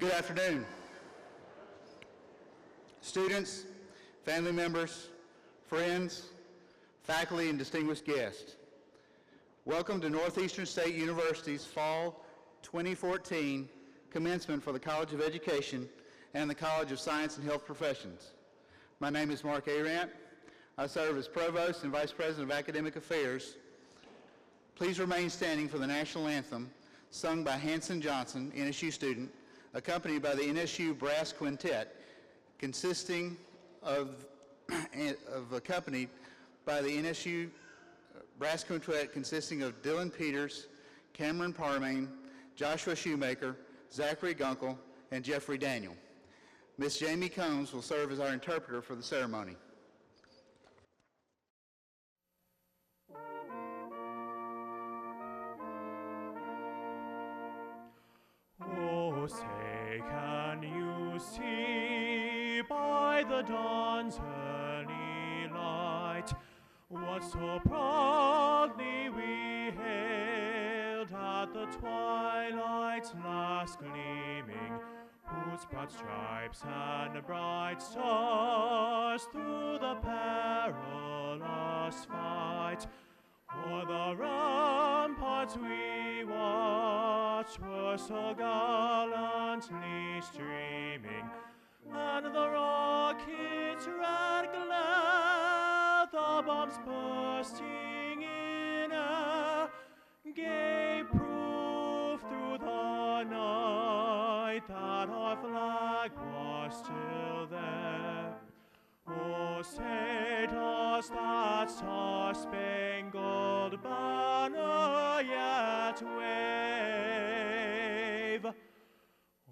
Good afternoon. Students, family members, friends, faculty, and distinguished guests. Welcome to Northeastern State University's Fall 2014 Commencement for the College of Education and the College of Science and Health Professions. My name is Mark Arant. I serve as Provost and Vice President of Academic Affairs. Please remain standing for the National Anthem, sung by Hanson Johnson, NSU student, accompanied by the NSU Brass Quintet, accompanied by the NSU Brass Quintet consisting of Dylan Peters, Cameron Parmain, Joshua Shoemaker, Zachary Gunkel, and Jeffrey Daniel. Miss Jamie Combs will serve as our interpreter for the ceremony. Oh, say, can you see by the dawn's early light what so proudly we hailed at the twilight's last gleaming, whose broad stripes and bright stars through the perilous fight o'er the ramparts we watched were so gallantly streaming, and the rocket's red glare, the bombs bursting in air, gave proof through the night that our flag was still there. Oh, say does that star-spangled banner yet wave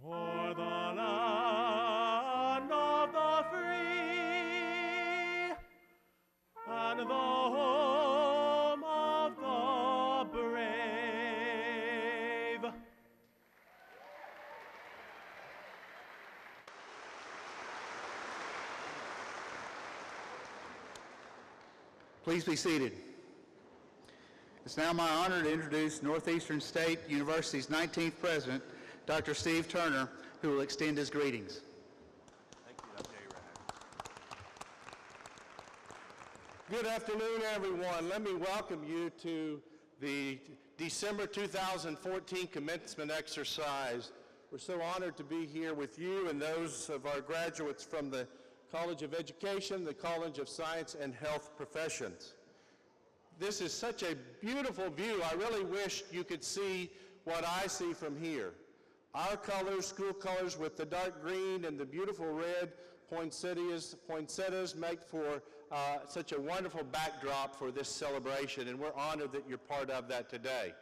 o'er the land of the free and the home of the brave? Please be seated. It's now my honor to introduce Northeastern State University's 19th President, Dr. Steve Turner, who will extend his greetings. Thank you, Dr. Arant. Good afternoon, everyone. Let me welcome you to the December 2014 commencement exercise. We're so honored to be here with you and those of our graduates from the College of Education, the College of Science and Health Professions. This is such a beautiful view. I really wish you could see what I see from here. Our colors, school colors with the dark green and the beautiful red poinsettias make for such a wonderful backdrop for this celebration, and we're honored that you're part of that today.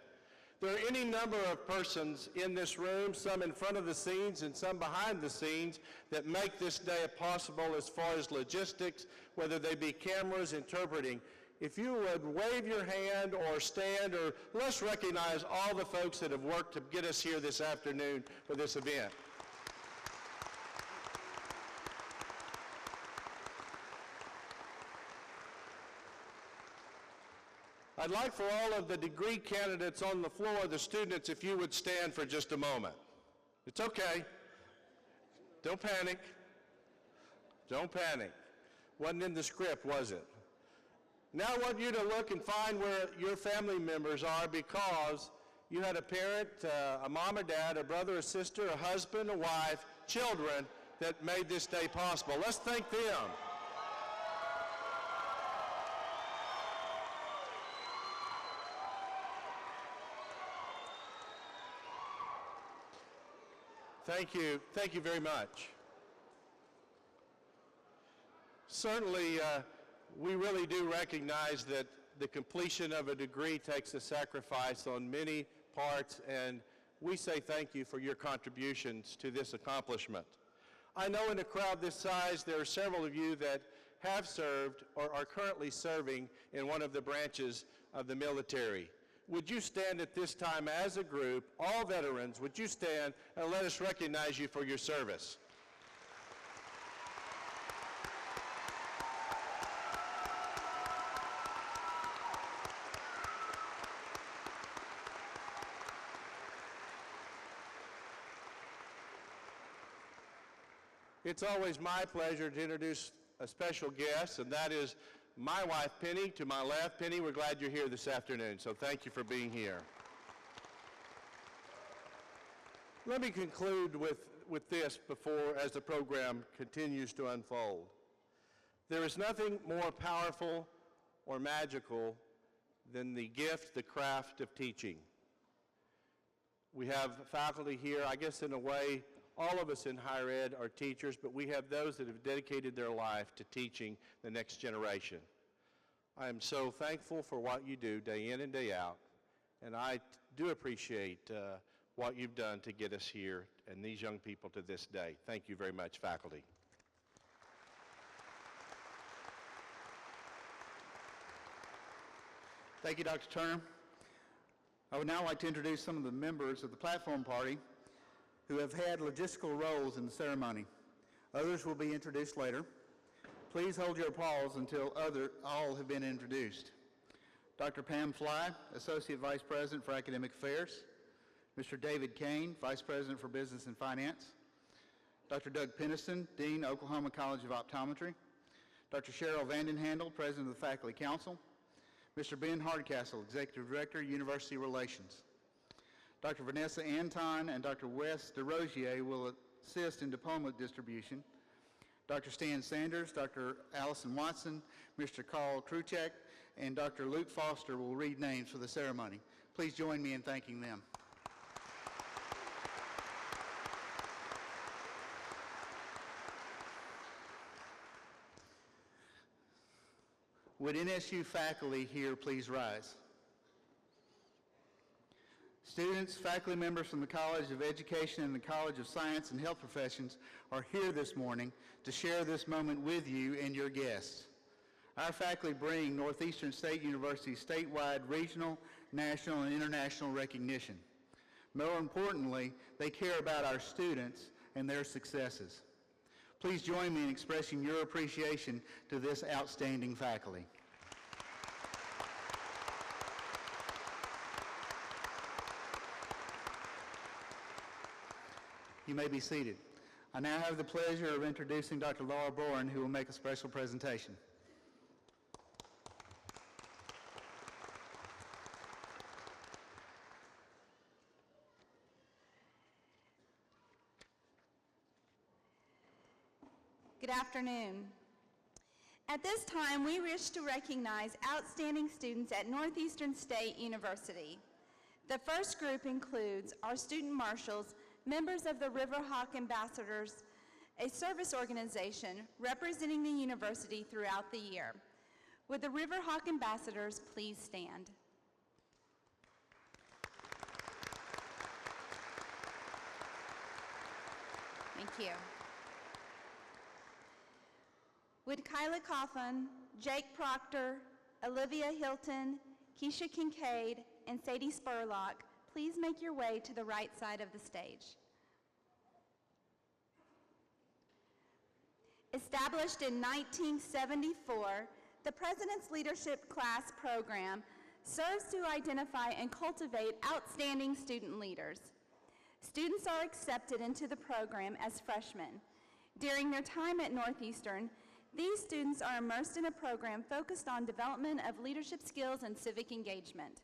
There are any number of persons in this room, some in front of the scenes and some behind the scenes, that make this day possible as far as logistics, whether they be cameras, interpreting. If you would wave your hand or stand, or let's recognize all the folks that have worked to get us here this afternoon for this event. I'd like for all of the degree candidates on the floor, the students, if you would stand for just a moment. It's okay. Don't panic. Don't panic. Wasn't in the script, was it? Now I want you to look and find where your family members are, because you had a parent, a mom or dad, a brother or sister, a husband, a wife, children that made this day possible. Let's thank them. Thank you. Thank you very much. Certainly, we really do recognize that the completion of a degree takes a sacrifice on many parts, and we say thank you for your contributions to this accomplishment. I know in a crowd this size, there are several of you that have served or are currently serving in one of the branches of the military. Would you stand at this time as a group, all veterans, would you stand and let us recognize you for your service? It's always my pleasure to introduce a special guest, and that is my wife, Penny. To my left, Penny, we're glad you're here this afternoon, so thank you for being here. Let me conclude with this before, as the program continues to unfold. There is nothing more powerful or magical than the gift, the craft of teaching. We have faculty here, I guess in a way, all of us in higher ed are teachers, but we have those that have dedicated their life to teaching the next generation. I am so thankful for what you do day in and day out, and I do appreciate what you've done to get us here and these young people to this day. Thank you very much, faculty. Thank you, Dr. Turner. I would now like to introduce some of the members of the platform party who have had logistical roles in the ceremony. Others will be introduced later. Please hold your applause until all have been introduced. Dr. Pam Fly, Associate Vice President for Academic Affairs. Mr. David Kane, Vice President for Business and Finance. Dr. Doug Penniston, Dean, Oklahoma College of Optometry. Dr. Cheryl Vandenhandel, President of the Faculty Council. Mr. Ben Hardcastle, Executive Director, University Relations. Dr. Vanessa Anton and Dr. Wes DeRosier will assist in diploma distribution. Dr. Stan Sanders, Dr. Allison Watson, Mr. Carl Kruchek, and Dr. Luke Foster will read names for the ceremony. Please join me in thanking them. Would NSU faculty here please rise? Students, faculty members from the College of Education and the College of Science and Health Professions are here this morning to share this moment with you and your guests. Our faculty bring Northeastern State University's statewide, regional, national, and international recognition. More importantly, they care about our students and their successes. Please join me in expressing your appreciation to this outstanding faculty. You may be seated. I now have the pleasure of introducing Dr. Laura Boren, who will make a special presentation. Good afternoon. At this time, we wish to recognize outstanding students at Northeastern State University. The first group includes our student marshals, members of the Riverhawk Ambassadors, a service organization representing the university throughout the year. Would the Riverhawk Ambassadors please stand? Thank you. Would Kyla Coffin, Jake Proctor, Olivia Hilton, Keisha Kincaid, and Sadie Spurlock please make your way to the right side of the stage? Established in 1974, the President's Leadership Class Program serves to identify and cultivate outstanding student leaders. Students are accepted into the program as freshmen. During their time at Northeastern, these students are immersed in a program focused on development of leadership skills and civic engagement.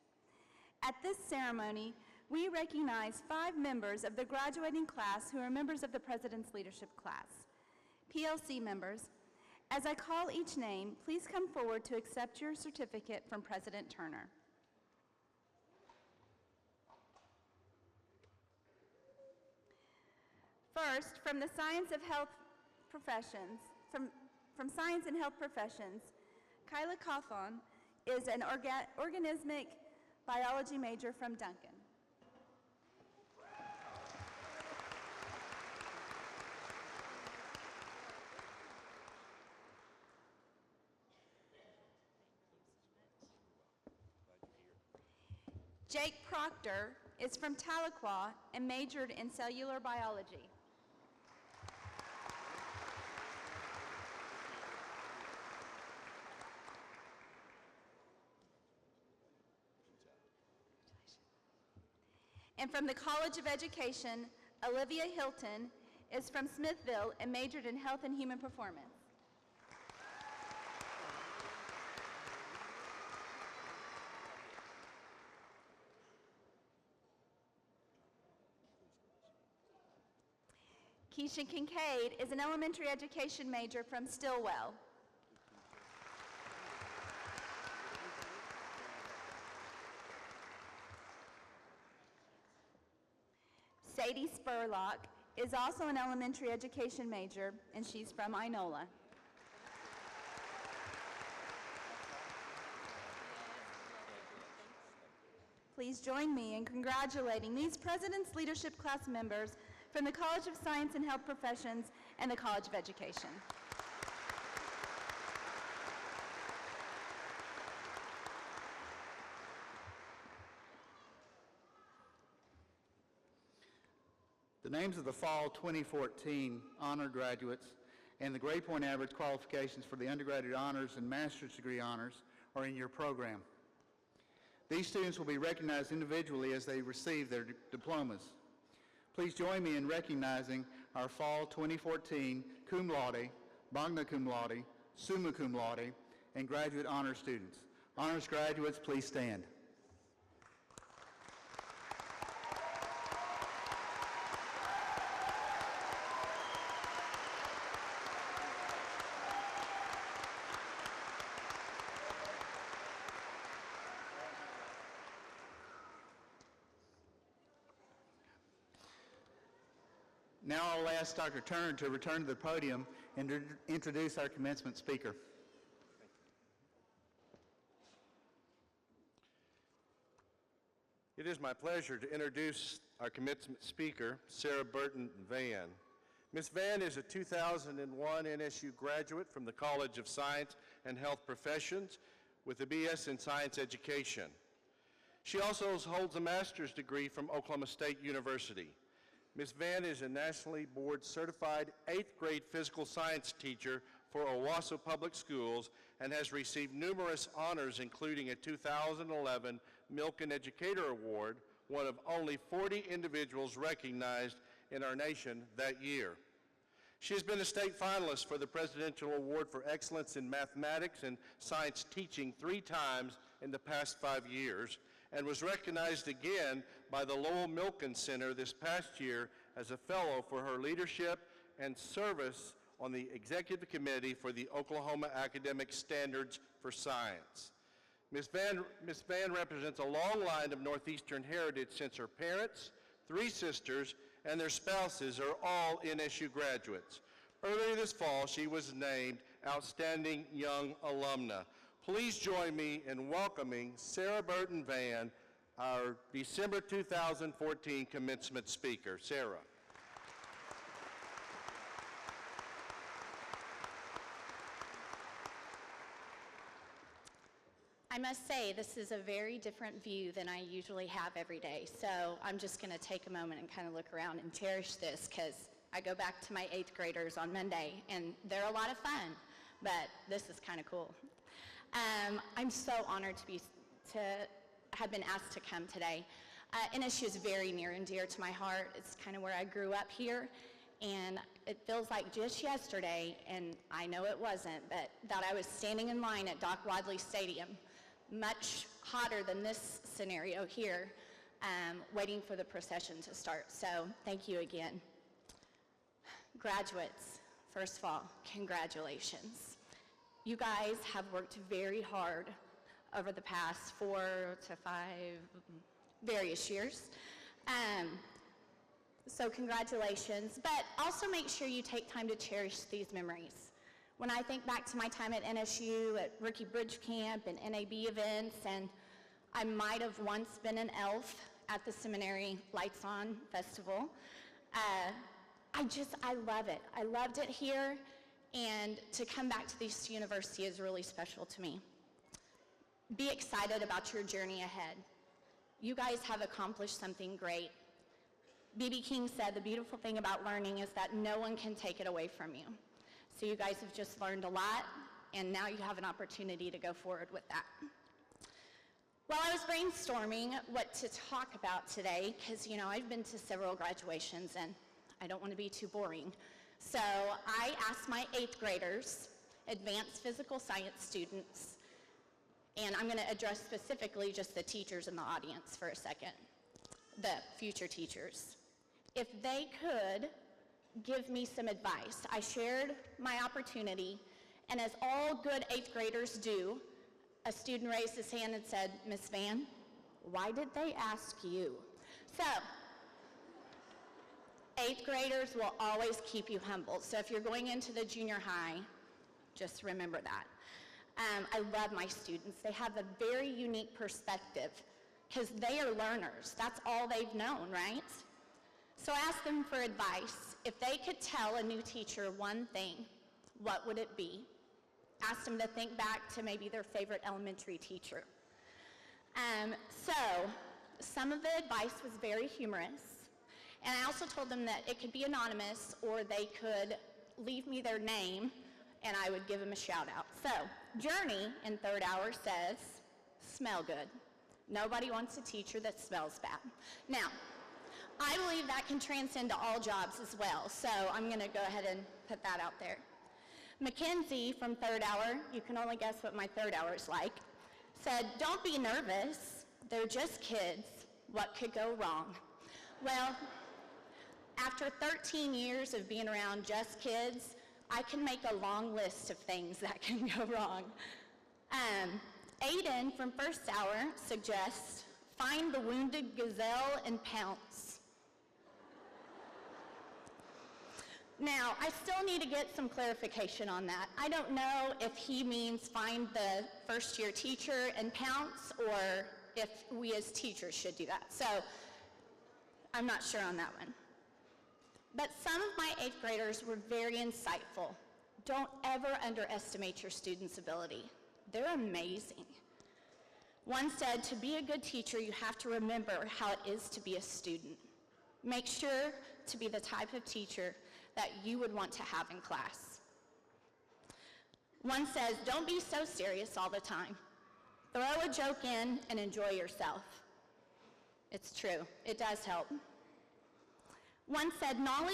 At this ceremony, we recognize 5 members of the graduating class who are members of the President's Leadership Class. PLC members, as I call each name, please come forward to accept your certificate from President Turner. First, from the Science and Health Professions, from Science and Health Professions, Kyla Coffin is an organismic biology major from Duncan. Jake Proctor is from Tahlequah and majored in cellular biology. And from the College of Education, Olivia Hilton is from Smithville and majored in Health and Human Performance. Keisha Kincaid is an elementary education major from Stillwell. Sadie Spurlock is also an elementary education major, and she's from Inola. Please join me in congratulating these President's Leadership Class members from the College of Science and Health Professions and the College of Education. The names of the Fall 2014 honor graduates and the grade point average qualifications for the undergraduate honors and master's degree honors are in your program. These students will be recognized individually as they receive their diplomas. Please join me in recognizing our Fall 2014 cum laude, magna cum laude, summa cum laude, and graduate honor students. Honors graduates, please stand. Now I'll ask Dr. Turner to return to the podium and to introduce our commencement speaker. It is my pleasure to introduce our commencement speaker, Sarah Burton Van. Ms. Van is a 2001 NSU graduate from the College of Science and Health Professions with a BS in Science Education. She also holds a master's degree from Oklahoma State University. Ms. Van is a nationally board certified 8th grade physical science teacher for Owasso Public Schools and has received numerous honors, including a 2011 Milken Educator Award, one of only 40 individuals recognized in our nation that year. She has been a state finalist for the Presidential Award for Excellence in Mathematics and Science Teaching 3 times in the past 5 years, and was recognized again by the Lowell Milken Center this past year as a fellow for her leadership and service on the Executive Committee for the Oklahoma Academic Standards for Science. Ms. Van represents a long line of Northeastern heritage since her parents, 3 sisters, and their spouses are all NSU graduates. Earlier this fall, she was named Outstanding Young Alumna. Please join me in welcoming Sarah Burton Van, our December 2014 commencement speaker. Sarah. I must say, this is a very different view than I usually have every day, so I'm just going to take a moment and kind of look around and cherish this, because I go back to my 8th graders on Monday, and they're a lot of fun, but this is kind of cool. I'm so honored to have been asked to come today. NSU is very near and dear to my heart. It's kind of where I grew up here, and it feels like just yesterday, and I know it wasn't, but that I was standing in line at Doc Wadley Stadium, much hotter than this scenario here, waiting for the procession to start. So thank you again. Graduates, first of all, congratulations. You guys have worked very hard over the past 4 to 5 various years. So congratulations, but also make sure you take time to cherish these memories. When I think back to my time at NSU, at Rookie Bridge Camp and NAB events, and I might have once been an elf at the Seminary Lights On Festival, I love it. I loved it here, and to come back to this university is really special to me. Be excited about your journey ahead. You guys have accomplished something great. B.B. King said the beautiful thing about learning is that no one can take it away from you. So you guys have just learned a lot, and now you have an opportunity to go forward with that. While I was brainstorming what to talk about today, because I've been to several graduations, and I don't want to be too boring. So I asked my 8th graders, advanced physical science students, and I'm going to address specifically just the teachers in the audience for a second, the future teachers. If they could give me some advice. I shared my opportunity, and as all good 8th graders do, a student raised his hand and said, "Miss Van, why did they ask you?" So, 8th graders will always keep you humble. So if you're going into the junior high, just remember that. I love my students. They have a very unique perspective because they are learners. That's all they've known, right? So I asked them for advice. If they could tell a new teacher one thing, what would it be? Asked them to think back to maybe their favorite elementary teacher. So some of the advice was very humorous. And I also told them that it could be anonymous or they could leave me their name and I would give them a shout out. So Journey in 3rd hour says, "Smell good. Nobody wants a teacher that smells bad." Now, I believe that can transcend to all jobs as well, so I'm going to go ahead and put that out there. Mackenzie from 3rd hour, you can only guess what my 3rd hour is like, said, "Don't be nervous. They're just kids. What could go wrong?" Well, after 13 years of being around just kids, I can make a long list of things that can go wrong. Aiden from 1st hour suggests, "Find the wounded gazelle and pounce." Now, I still need to get some clarification on that. I don't know if he means find the first-year teacher and pounce, or if we as teachers should do that. So, I'm not sure on that one. But some of my 8th graders were very insightful. Don't ever underestimate your students' ability. They're amazing. One said, "To be a good teacher, you have to remember how it is to be a student. Make sure to be the type of teacher that you would want to have in class." One says, "Don't be so serious all the time. Throw a joke in and enjoy yourself." It's true, it does help. One said, know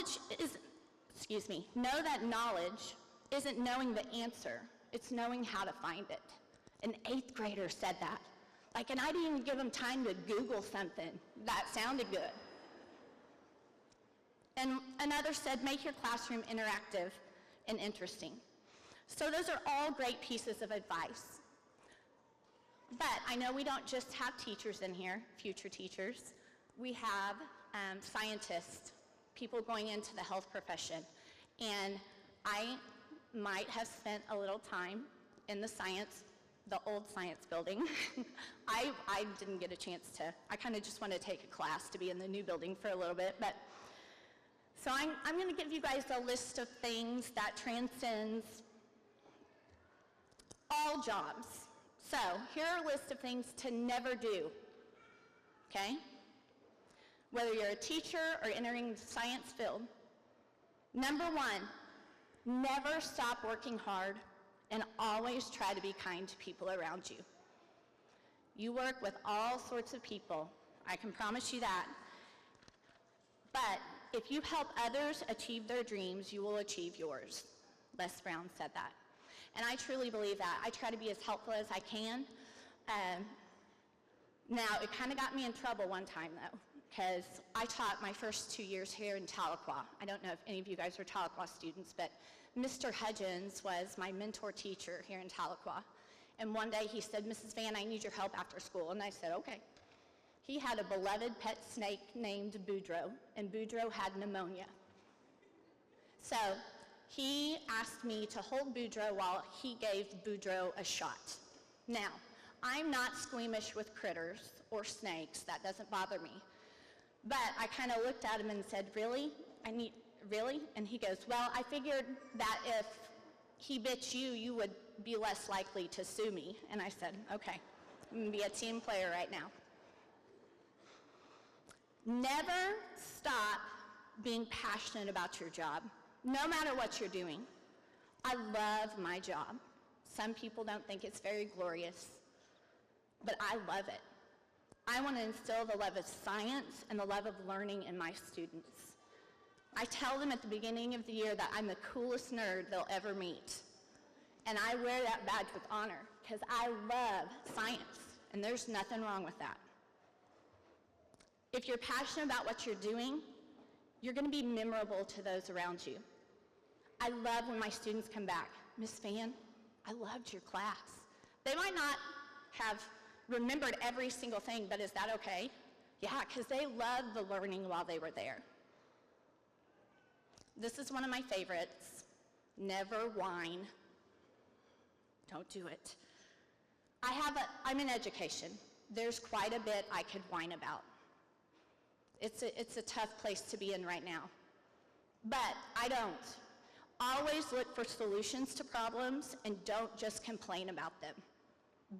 that knowledge isn't knowing the answer, it's knowing how to find it. An 8th grader said that. And I didn't even give them time to Google something. That sounded good. And another said, "Make your classroom interactive and interesting." So those are all great pieces of advice. But I know we don't just have teachers in here, future teachers. We have scientists, people going into the health profession. And I might have spent a little time in the old science building. I didn't get a chance to. I kind of just want to take a class to be in the new building for a little bit. So I'm going to give you guys a list of things that transcends all jobs. So here are a list of things to never do, okay? Whether you're a teacher or entering the science field. Number 1, never stop working hard and always try to be kind to people around you. You work with all sorts of people, I can promise you that. But if you help others achieve their dreams, you will achieve yours. Les Brown said that. And I truly believe that. I try to be as helpful as I can. Now, it kind of got me in trouble one time, though, because I taught my first 2 years here in Tahlequah. I don't know if any of you guys are Tahlequah students, but Mr. Hudgens was my mentor teacher here in Tahlequah. And one day he said, "Mrs. Van, I need your help after school." And I said, "Okay." He had a beloved pet snake named Boudreaux, and Boudreaux had pneumonia. So he asked me to hold Boudreaux while he gave Boudreaux a shot. Now, I'm not squeamish with critters or snakes. That doesn't bother me. But I kind of looked at him and said, "Really? Really?" And he goes, "Well, I figured that if he bit you, you would be less likely to sue me." And I said, "Okay, I'm going to be a team player right now." Never stop being passionate about your job, no matter what you're doing. I love my job. Some people don't think it's very glorious, but I love it. I want to instill the love of science and the love of learning in my students. I tell them at the beginning of the year that I'm the coolest nerd they'll ever meet. And I wear that badge with honor because I love science, and there's nothing wrong with that. If you're passionate about what you're doing, you're going to be memorable to those around you. I love when my students come back, Miss Fan, I loved your class. They might not have remembered every single thing, but is that okay? Yeah, because they loved the learning while they were there. This is one of my favorites. Never whine. Don't do it. I'm in education. There's quite a bit I could whine about. It's a tough place to be in right now. But I don't. Always look for solutions to problems and don't just complain about them.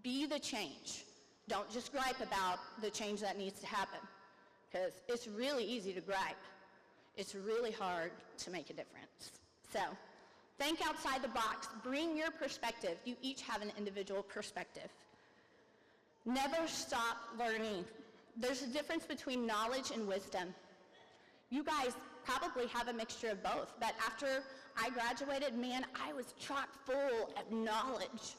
Be the change. Don't just gripe about the change that needs to happen, because it's really easy to gripe. It's really hard to make a difference. So, think outside the box. Bring your perspective. You each have an individual perspective. Never stop learning. There's a difference between knowledge and wisdom. You guys probably have a mixture of both, but after I graduated, man, I was chock full of knowledge.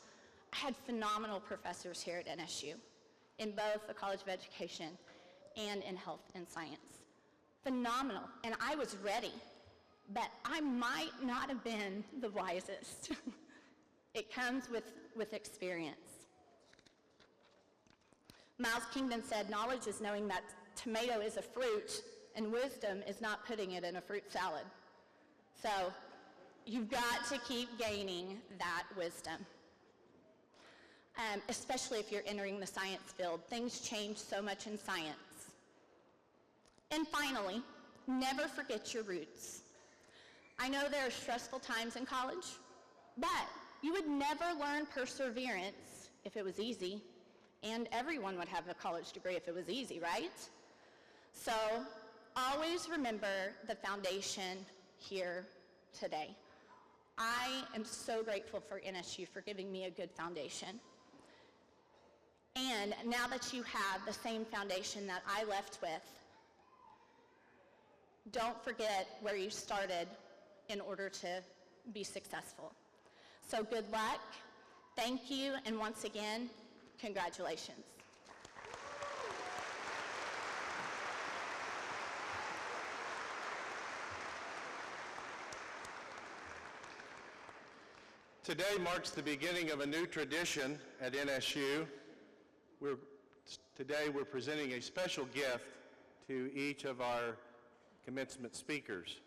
I had phenomenal professors here at NSU in both the College of Education and in health and science. Phenomenal, and I was ready, but I might not have been the wisest. It comes with experience. Miles Kingdon said, knowledge is knowing that tomato is a fruit, and wisdom is not putting it in a fruit salad. So you've got to keep gaining that wisdom, especially if you're entering the science field. Things change so much in science. And finally, never forget your roots. I know there are stressful times in college, but you would never learn perseverance if it was easy, and everyone would have a college degree if it was easy, right? So always remember the foundation here today. I am so grateful for NSU for giving me a good foundation. And now that you have the same foundation that I left with, don't forget where you started in order to be successful. So good luck, thank you, and once again, congratulations. Today marks the beginning of a new tradition at NSU. Today we're presenting a special gift to each of our commencement speakers.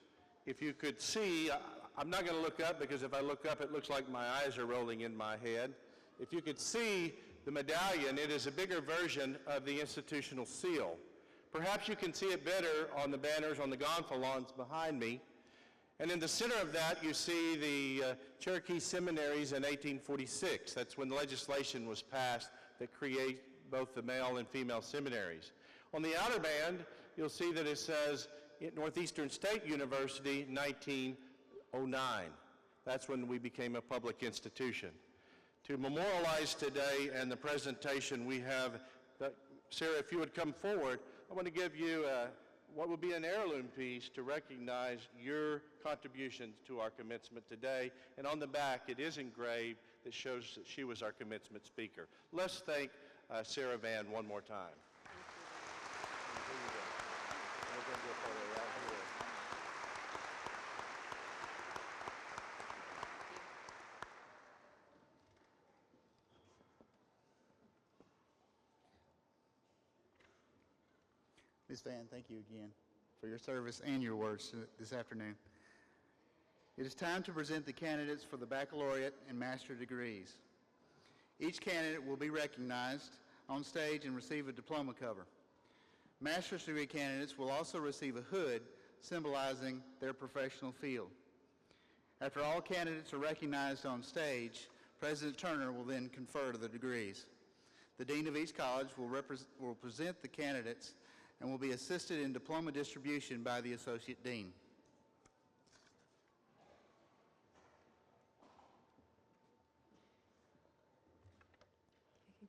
If you could see, I'm not going to look up because if I look up it looks like my eyes are rolling in my head. If you could see the medallion, it is a bigger version of the institutional seal. Perhaps you can see it better on the banners on the gonfalons behind me. And in the center of that you see the Cherokee seminaries in 1846. That's when the legislation was passed that create both the male and female seminaries. On the outer band you'll see that it says Northeastern State University 1909. That's when we became a public institution. To memorialize today and the presentation we have, Sarah, if you would come forward, I want to give you what would be an heirloom piece to recognize your contributions to our commencement today. And on the back it is engraved that shows that she was our commencement speaker. Let's thank Sarah Van one more time. Ms. Van, thank you again for your service and your words this afternoon. It is time to present the candidates for the baccalaureate and master degrees. Each candidate will be recognized on stage and receive a diploma cover. Master's degree candidates will also receive a hood symbolizing their professional field. After all candidates are recognized on stage, President Turner will then confer the degrees. The dean of each college will present the candidates and will be assisted in diploma distribution by the associate dean.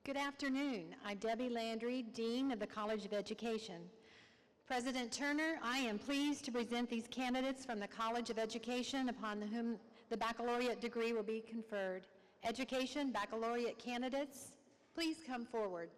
Good afternoon. I'm Debbie Landry, Dean of the College of Education. President Turner, I am pleased to present these candidates from the College of Education upon whom the baccalaureate degree will be conferred. Education baccalaureate candidates, please come forward.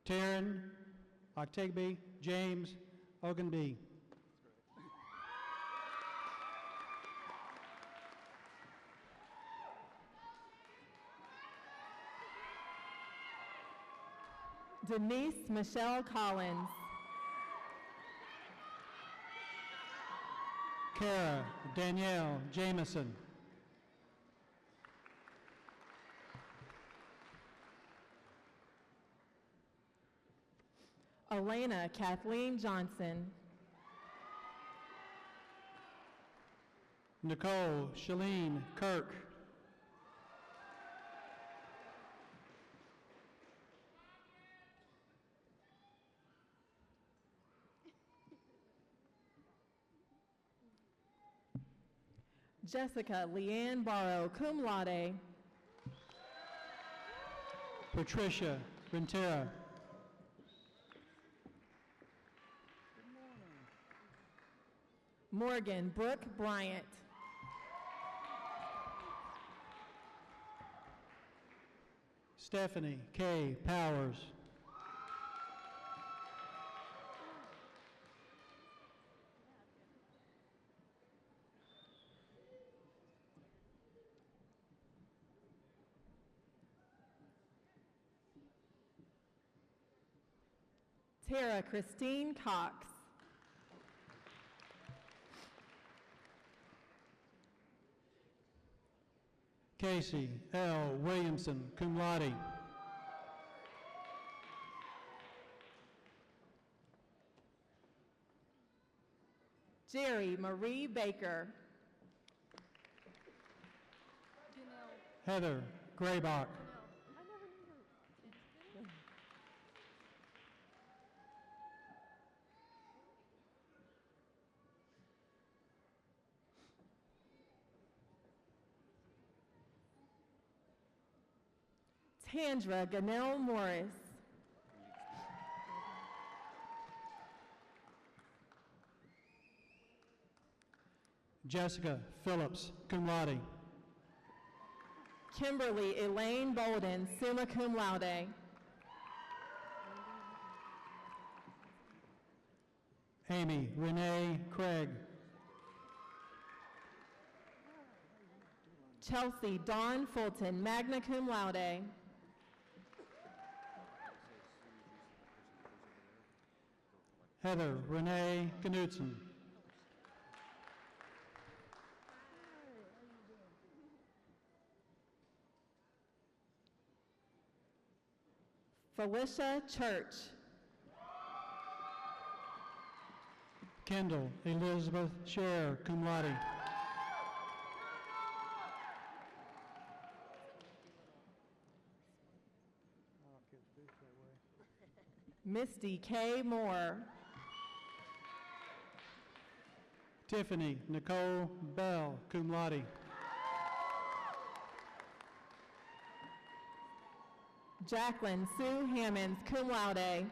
Taryn Octagby James Ogunby. Denise Michelle Collins. Kara Danielle Jameson. Elena Kathleen Johnson. Nicole Shalene Kirk. Jessica Leanne Barrow, cum laude. Patricia Rentera. Morgan Brooke Bryant. Stephanie K. Powers. Tara Christine Cox. Casey L. Williamson, cum laude. Jerry Marie Baker. Heather Graybach. Tandra Ganell Morris. Jessica Phillips, cum laude. Kimberly Elaine Bolden, summa cum laude. Amy Renee Craig. Chelsea Dawn Fulton, magna cum laude. Heather Renee Knudsen. Felicia Church. Kendall Elizabeth Scher, cum laude. Misty K. Moore. Tiffany Nicole Bell, cum laude. Jacqueline Sue Hammonds, cum laude.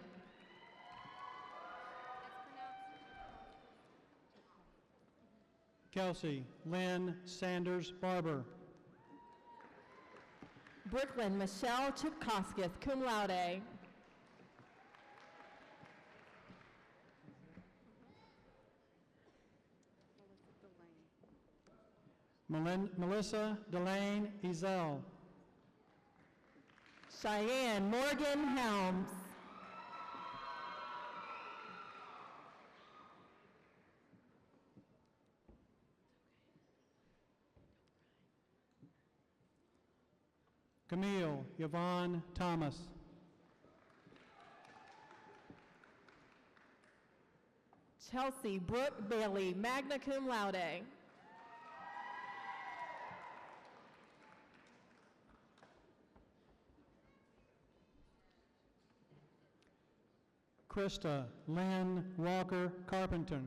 Kelsey Lynn Sanders Barber. Brooklyn Michelle Chipkoskis, cum laude. Melissa Delane Ezel. Cheyenne Morgan Helms. Camille Yvonne Thomas. Chelsea Brooke Bailey, magna cum laude. Krista Lynn Walker Carpenter.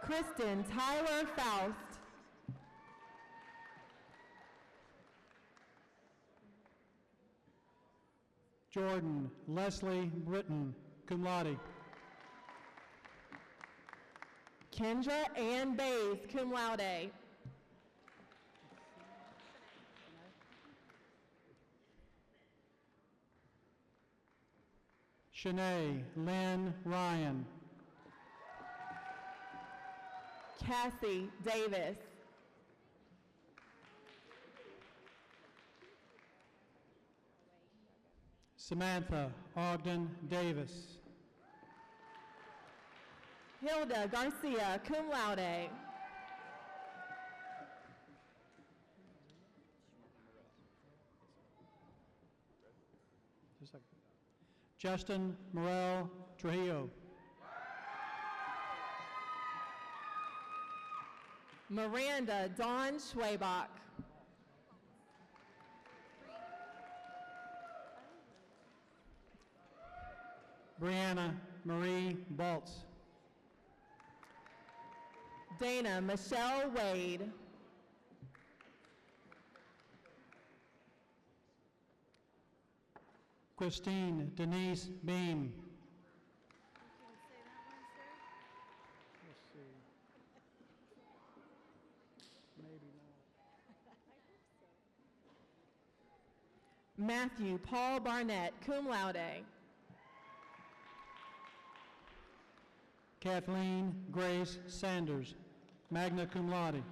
Kristen Tyler Faust. Jordan Leslie Britton, cum laude. Kendra Ann Bays, cum laude. Shanae Lynn Ryan. Cassie Davis. Samantha Ogden Davis. Hilda Garcia, cum laude. Justin Morel Trujillo. Miranda Dawn Schwabach. Brianna Marie Baltz. Dana Michelle Wade. Christine Denise Beam. Matthew Paul Barnett, cum laude. Kathleen Grace Sanders, magna cum laude.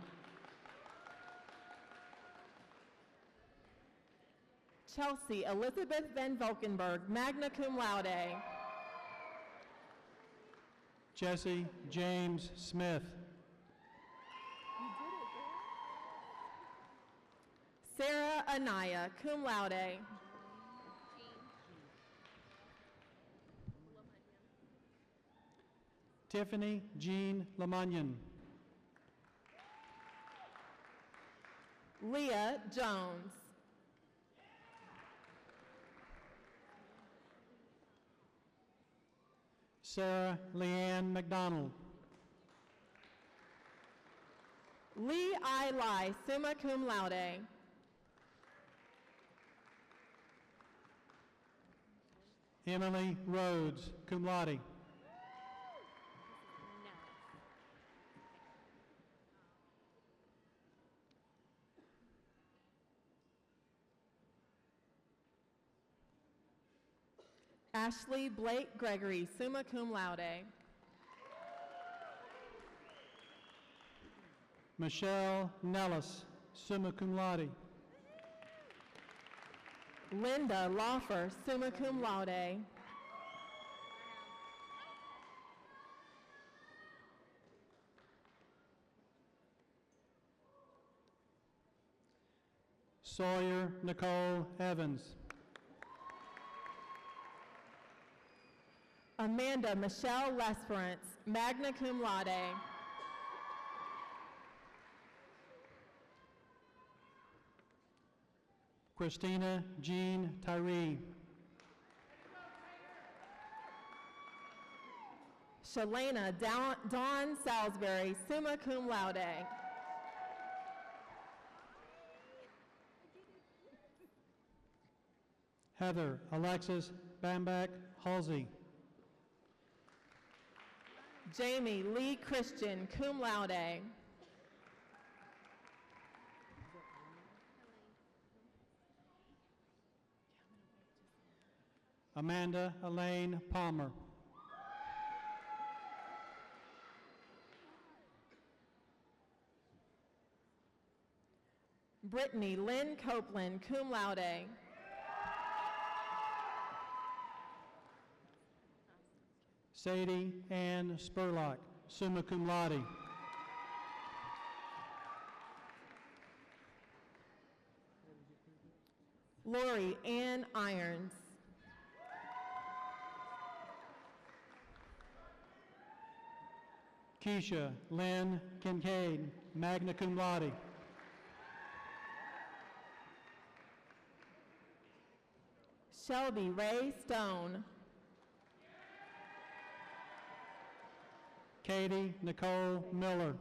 Chelsea Elizabeth Van Valkenburg, magna cum laude. Jesse James Smith. Sarah Anaya, cum laude. Tiffany Jean Lamunyan. Leah Jones. Sarah Leanne McDonald. Lee I. Lai, summa cum laude. Emily Rhodes, cum laude. Ashley Blake Gregory, summa cum laude. Michelle Nellis, summa cum laude. Linda Lawfer, summa cum laude. Sawyer Nicole Evans. Amanda Michelle Lesperance, magna cum laude. Christina Jean Tyree. Shalana Dawn Salisbury, summa cum laude. Heather Alexis Bamback Halsey. Jamie Lee Christian, cum laude. Amanda Elaine Palmer. Brittany Lynn Copeland, cum laude. Sadie Ann Spurlock, summa cum laude. Lori Ann Irons. Keisha Lynn Kincaid, magna cum laude. Shelby Ray Stone. Katie Nicole Miller.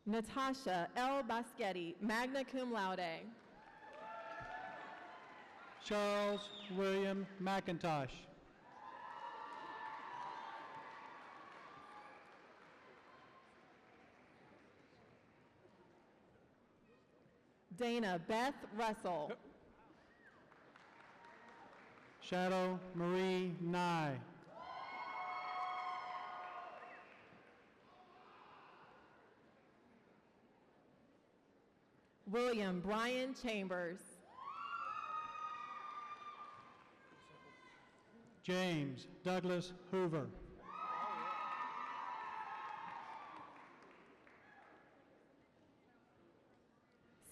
Natasha L. Baschetti, magna cum laude. Charles William McIntosh. Dana Beth Russell. Shadow Marie Nye. William Brian Chambers. James Douglas Hoover.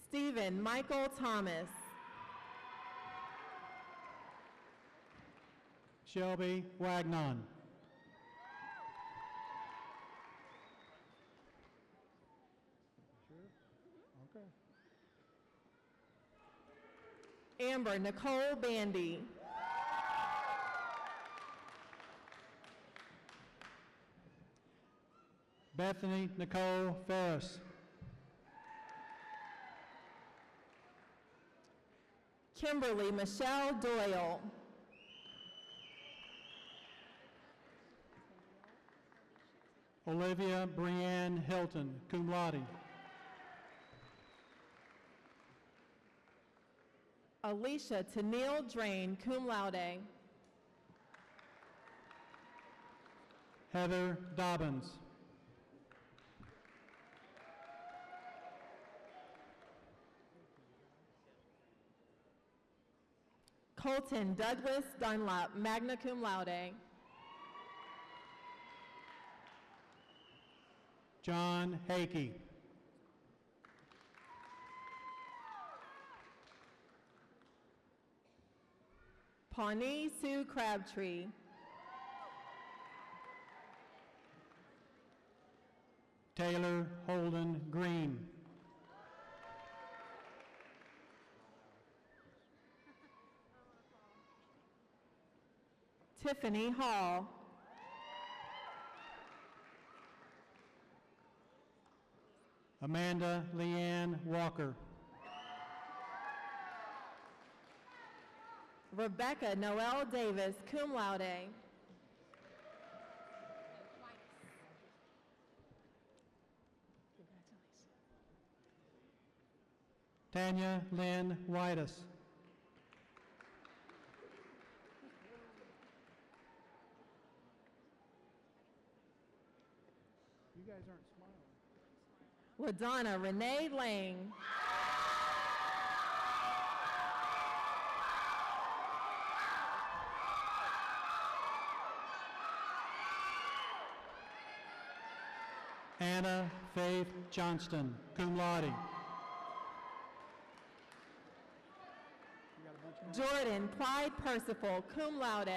Stephen Michael Thomas. Shelby Wagnon. Amber Nicole Bandy. Bethany Nicole Ferris. Kimberly Michelle Doyle. Olivia Brianne Hilton, cum laude. Alicia Tennille Drain, cum laude. Heather Dobbins. Colton Douglas Dunlap, magna cum laude. John Hakey. Pawnee Sue Crabtree. Taylor Holden Green. Tiffany Hall. Amanda Leanne Walker. Rebecca Noel Davis, cum laude. Tanya Lynn Whitus. You guys aren't smiling. LaDonna Renee Lang. Anna Faith Johnston, cum laude. Jordan Clyde Percival, cum laude.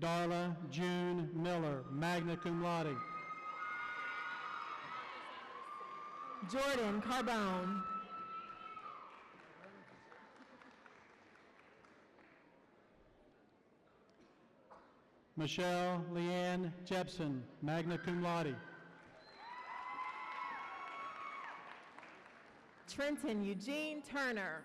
Darla June Miller, magna cum laude. Jordan Carbone. Michelle Leanne Jepson, magna cum laude. Trenton Eugene Turner.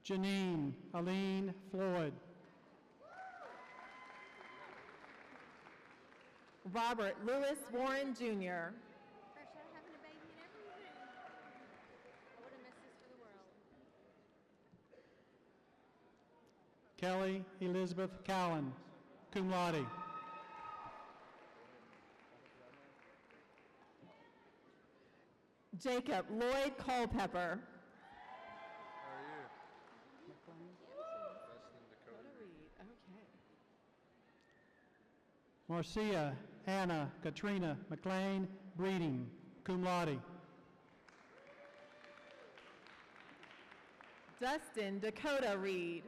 Janine Aline Floyd. Robert Lewis Warren, Jr. Kelly Elizabeth Cowan, cum laude. Jacob Lloyd Culpepper. Marcia Anna Katrina McLean Breeding, cum laude. Dustin Dakota Reed.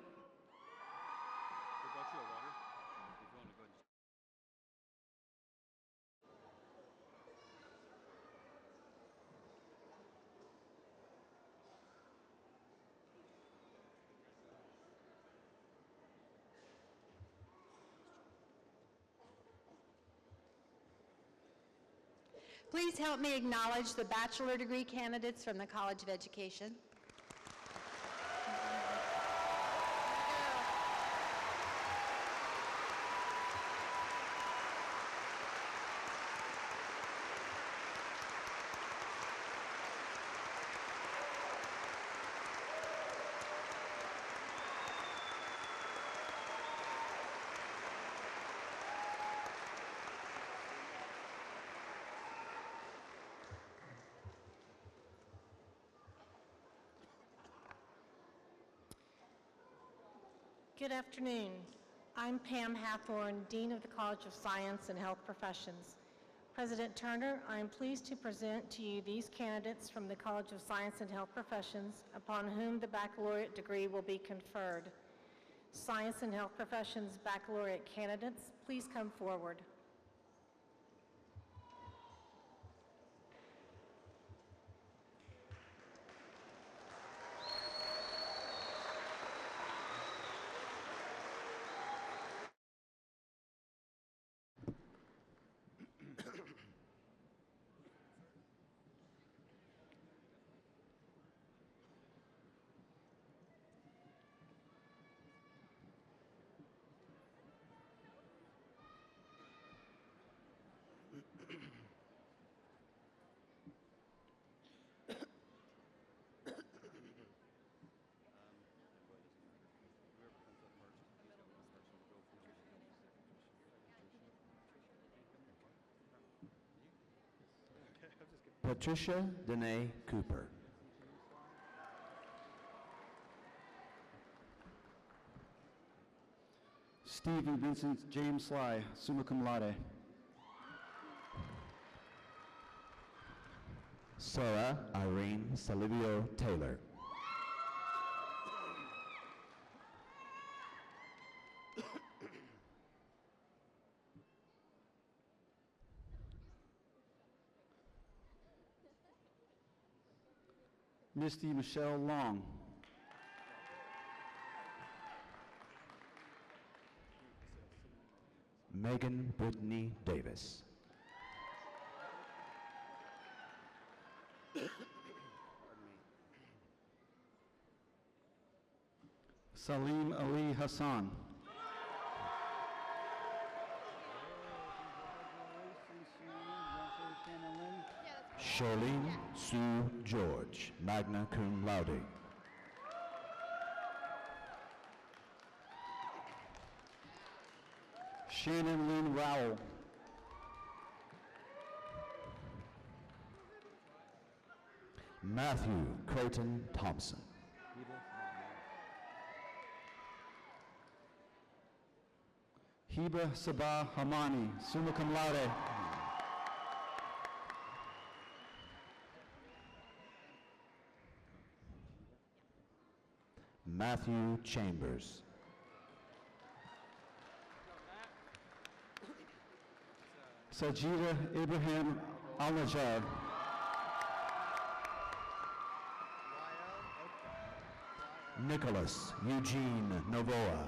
Please help me acknowledge the bachelor degree candidates from the College of Education. Good afternoon. I'm Pam Hathorn, Dean of the College of Science and Health Professions. President Turner, I am pleased to present to you these candidates from the College of Science and Health Professions upon whom the baccalaureate degree will be conferred. Science and Health Professions baccalaureate candidates, please come forward. Patricia Danae Cooper. Stephen Vincent James Sly, summa cum laude. Sora Irene Salivio Taylor. Misty Michelle Long. Megan Brittany Davis. Salim Ali Hassan. Charlene Sue George, magna cum laude. Shannon Lynn Rowell. Matthew Creighton Thompson. Hiba Sabah Hamani, summa cum laude. Matthew Chambers. Sajida Ibrahim Al-Najjar. Nicholas Eugene Novoa.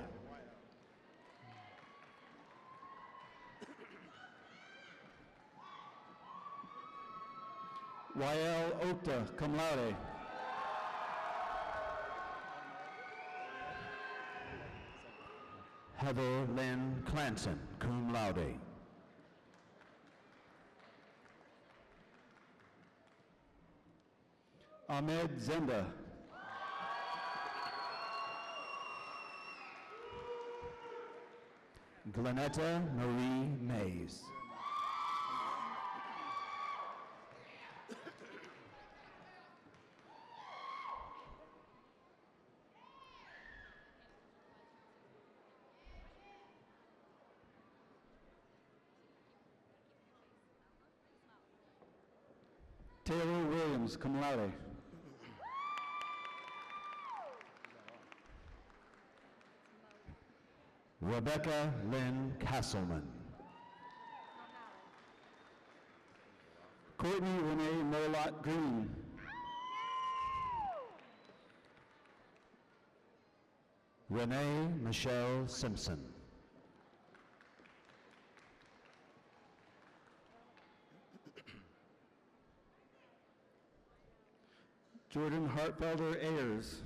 Wael Okta, cum laude. Heather Lynn Clanton, cum laude. Ahmed Zenda. Glenetta Marie Mays. Taylor Williams, cum laude. Rebecca Lynn Castleman. Courtney Renee Molot Green. Renee Michelle Simpson. Jordan Hartfelder Ayers.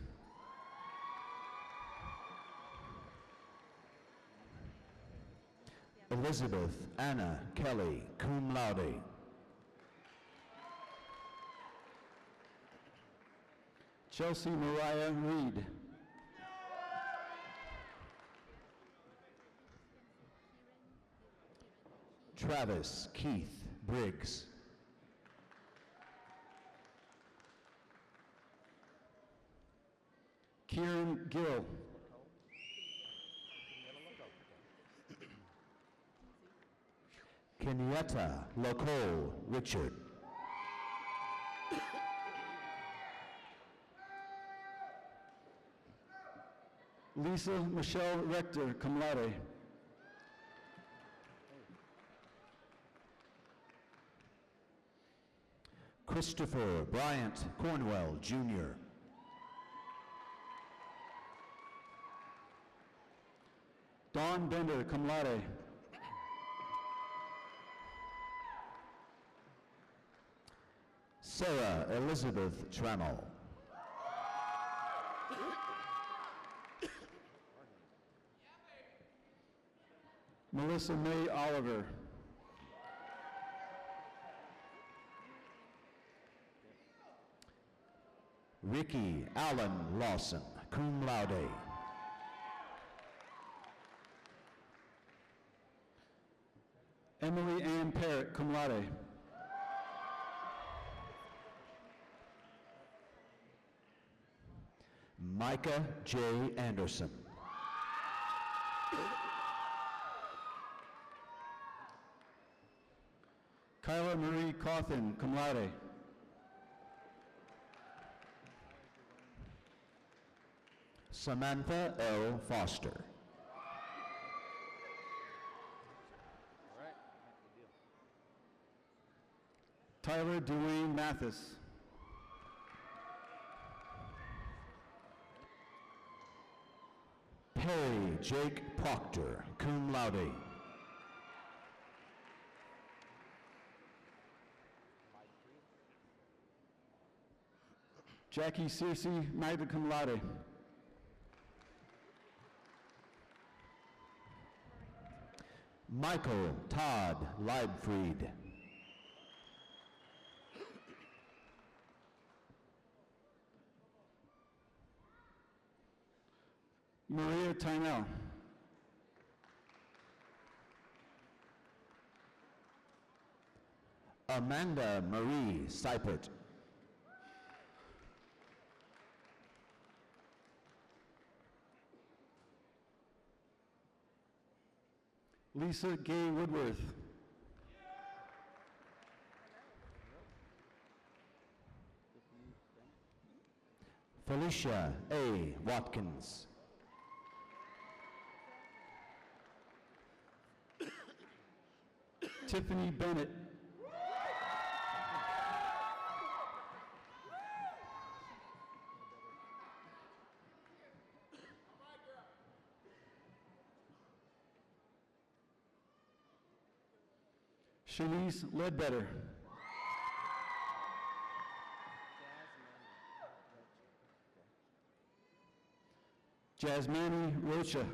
Elizabeth Anna Kelly, cum laude. Chelsea Mariah Reed. Travis Keith Briggs. Kieran Gill. Kenyatta Locole Richard. Lisa Michelle Rector, cum laude. Christopher Bryant Cornwell, Jr. Dawn Bender, cum laude. Sarah Elizabeth Trammell. Melissa May Oliver. Ricky Allen Lawson, cum laude. Emily Ann Parrott, cum laude. Micah J. Anderson. Kyla Marie Cawthon, cum laude. Samantha L. Foster. Tyler Dwayne Mathis. Perry Jake Proctor, cum laude. Jackie Searcy, magna cum laude. Michael Todd Leibfried. Maria Tynell. Amanda Marie Seipert. Lisa Gay Woodworth. Felicia A. Watkins. Tiffany Bennett. Shanice Ledbetter. Jasmine Rocha.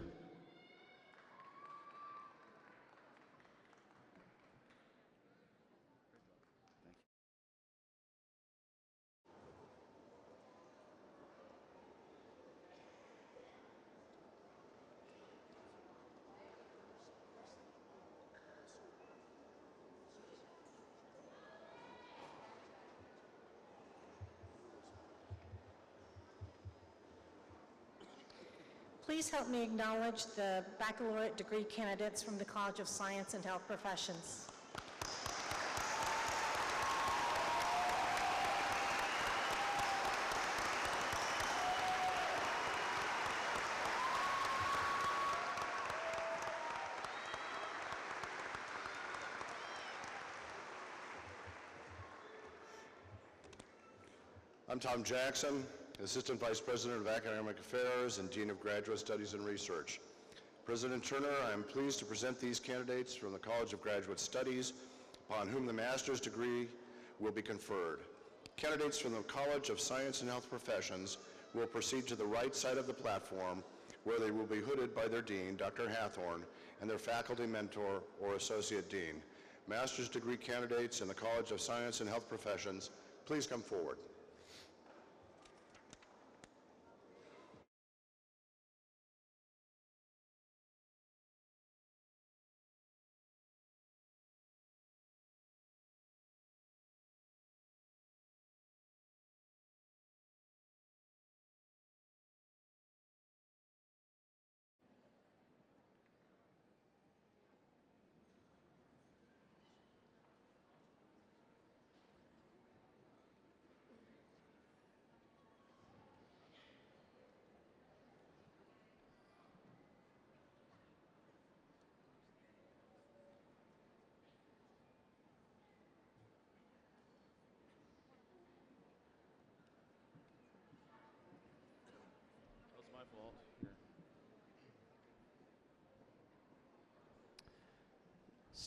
Please help me acknowledge the baccalaureate degree candidates from the College of Science and Health Professions. I'm Tom Jackson, Assistant Vice President of Academic Affairs and Dean of Graduate Studies and Research. President Turner, I am pleased to present these candidates from the College of Graduate Studies, upon whom the master's degree will be conferred. Candidates from the College of Science and Health Professions will proceed to the right side of the platform, where they will be hooded by their dean, Dr. Hathorn, and their faculty mentor or associate dean. Master's degree candidates in the College of Science and Health Professions, please come forward.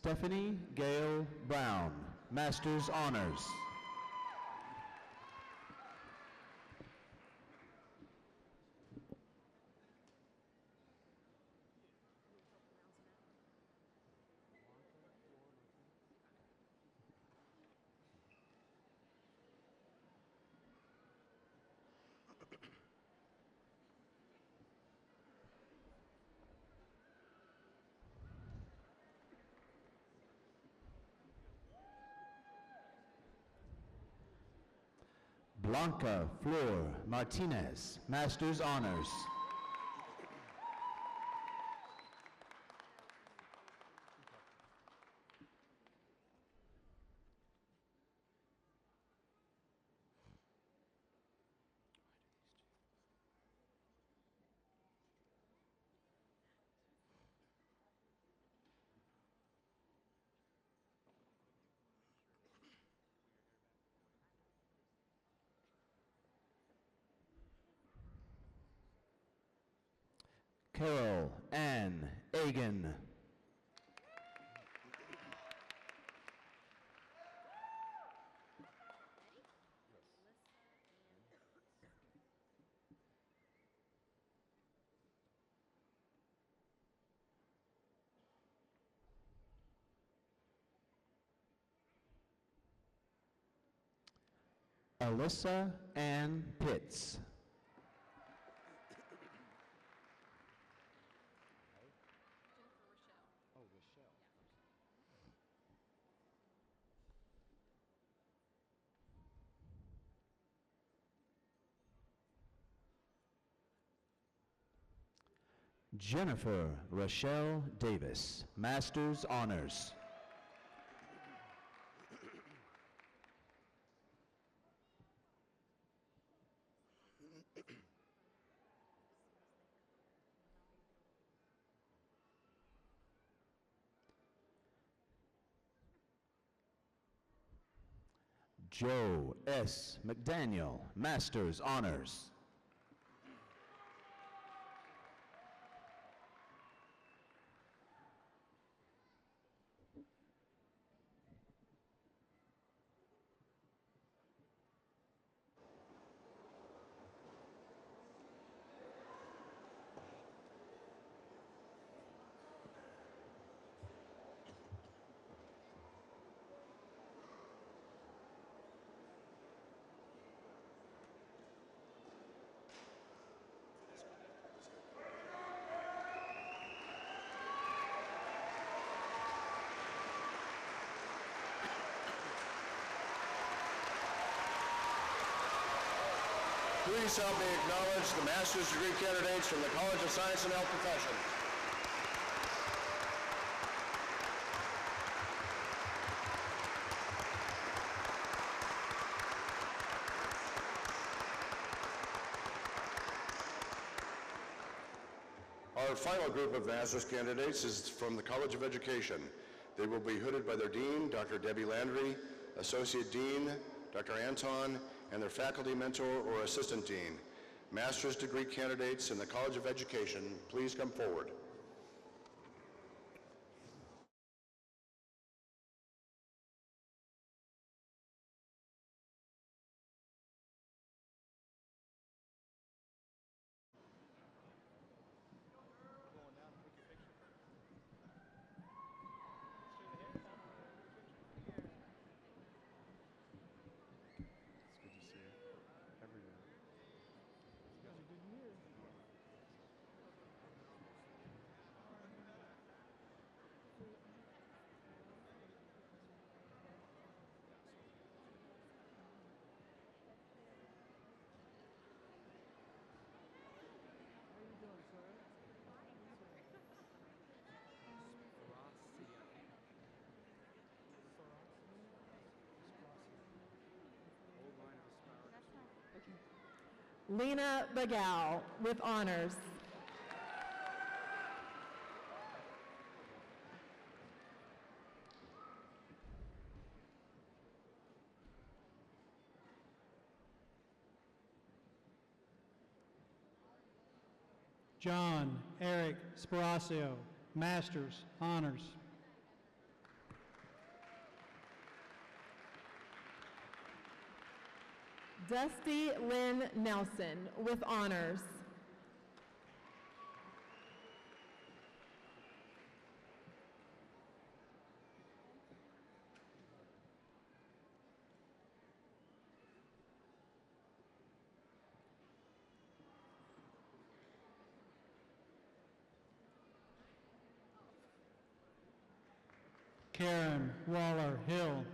Stephanie Gail Brown, Master's Honors. Blanca Flor Martinez, Master's Honors. Carol Ann Agan. Alyssa Ann Pitts. Jennifer Rochelle Davis, Master's Honors. Joe S. McDaniel, Master's Honors. Please help me acknowledge the master's degree candidates from the College of Science and Health Professions. Our final group of master's candidates is from the College of Education. They will be hooded by their dean, Dr. Debbie Landry, associate dean, Dr. Anton, and their faculty mentor or assistant dean. Master's degree candidates in the College of Education, please come forward. Lena Bagal with honors. John Eric Sparacio, Masters, honors. Dusty Lynn Nelson with honors. Karen Waller Hill.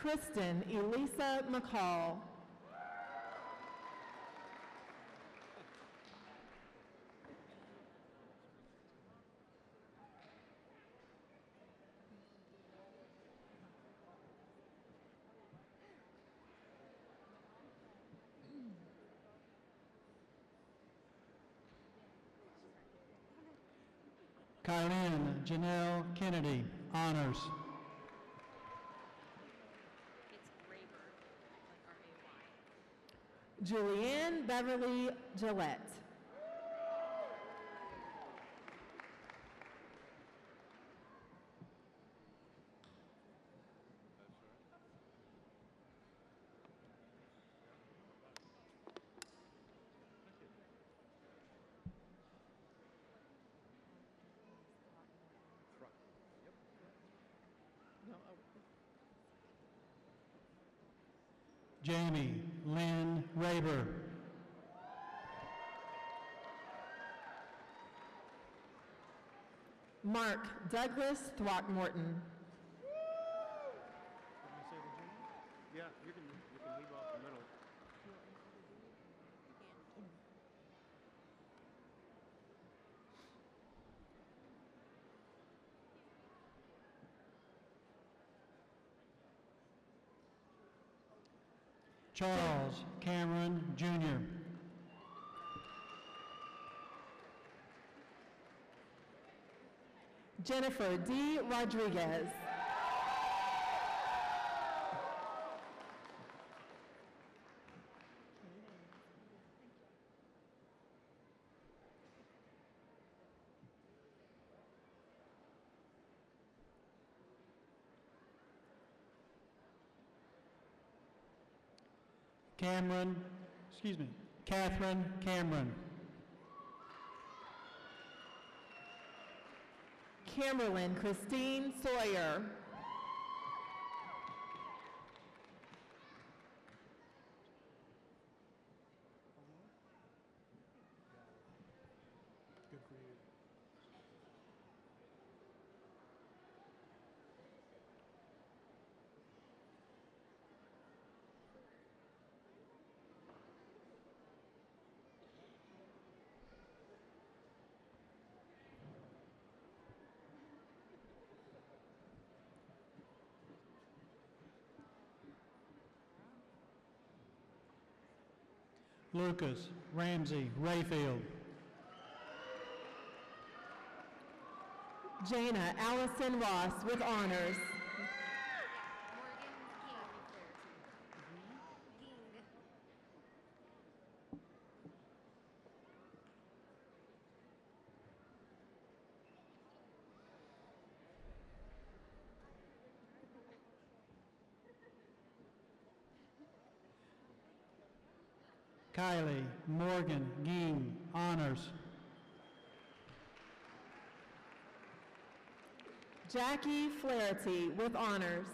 Kristen Elisa McCall. Kylene Janelle Kennedy, honors. Julianne Beverly Gillette. Jamie Lynn Raber. Mark Douglas Throckmorton. Yeah, you can leave off the middle. Charles Cameron Jr. Jennifer D. Rodriguez. Catherine Cameron. Camerlyn Christine Sawyer. Lucas Ramsey Rayfield. Jana Allison Ross with honors. Kylie Morgan Ging, honors. Jackie Flaherty with honors.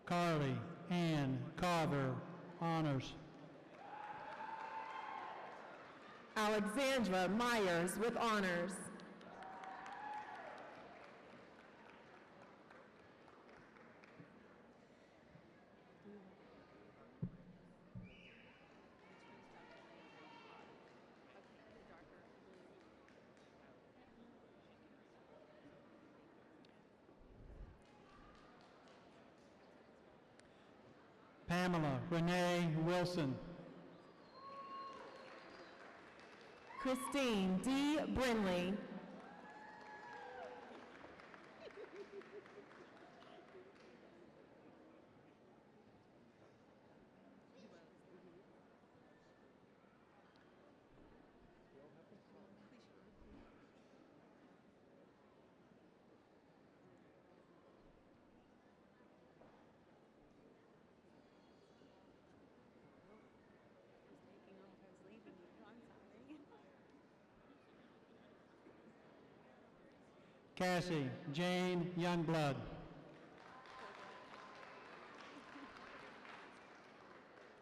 Carly Ann Carver, honors. Alexandra Myers with honors. Pamela Renee Wilson. Christine D. Brinley. Cassie Jane Youngblood.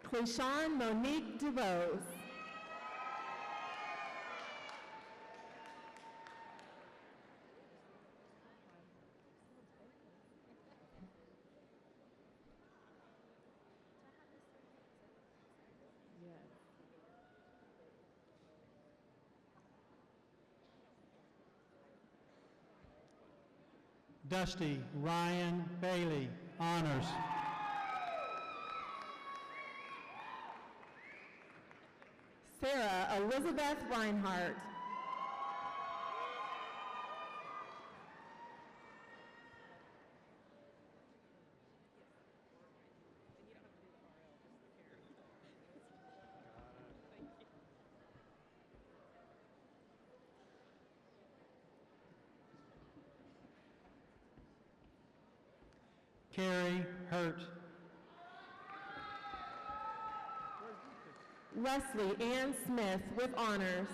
Clishawn Monique DeRose. Dusty Ryan Bailey, honors. Sarah Elizabeth Reinhardt. Carrie Hurt. Leslie Ann Smith with honors.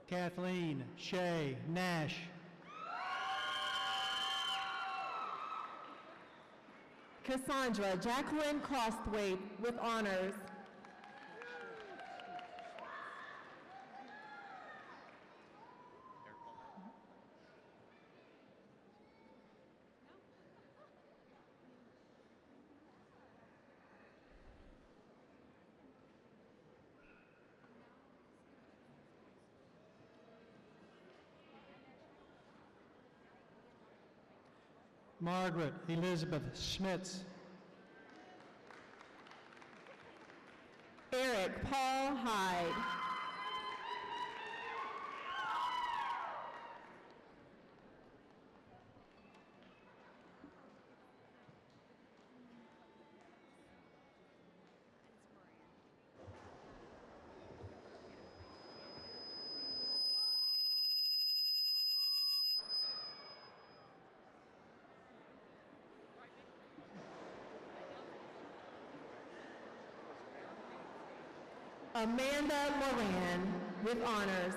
Kathleen Shea Nash. Cassandra Jacqueline Crosthwaite with honors. Margaret Elizabeth Schmitz. Eric Paul Hyde. Amanda Moran with honors.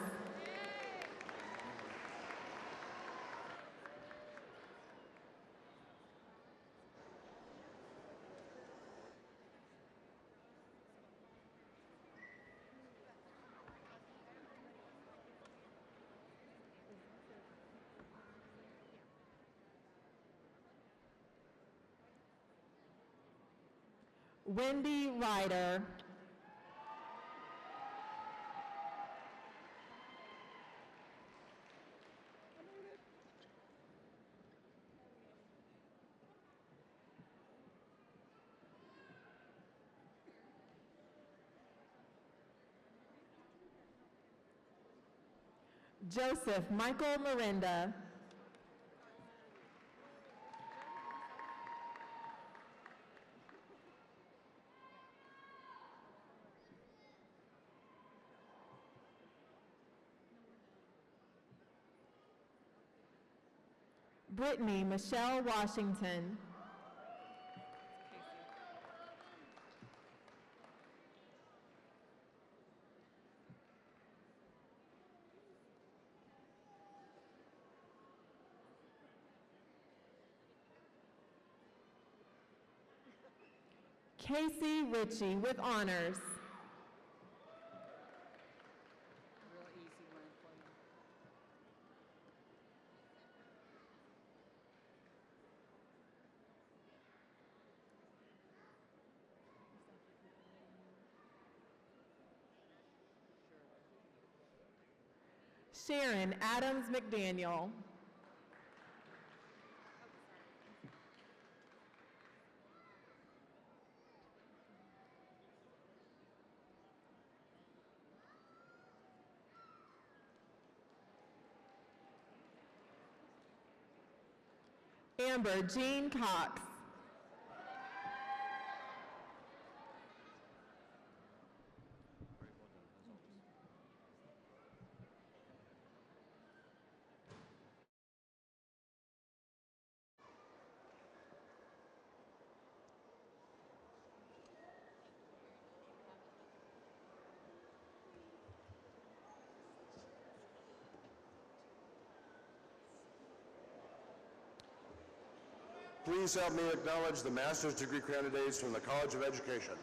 Wendy Ryder. Joseph Michael Miranda. Brittany Michelle Washington. Casey Ritchie with honors. Sharon Adams McDaniel. Amber Jean Cox. Please help me acknowledge the master's degree candidates from the College of Education.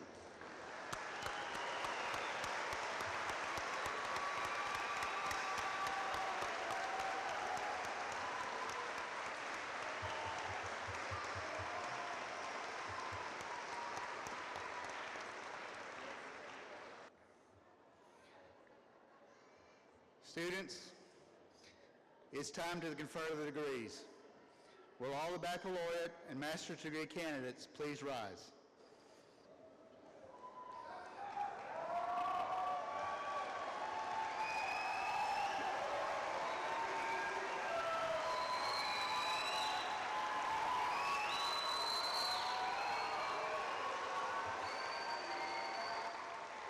Students, it's time to confer the degrees. Will all the baccalaureate and master's degree candidates please rise?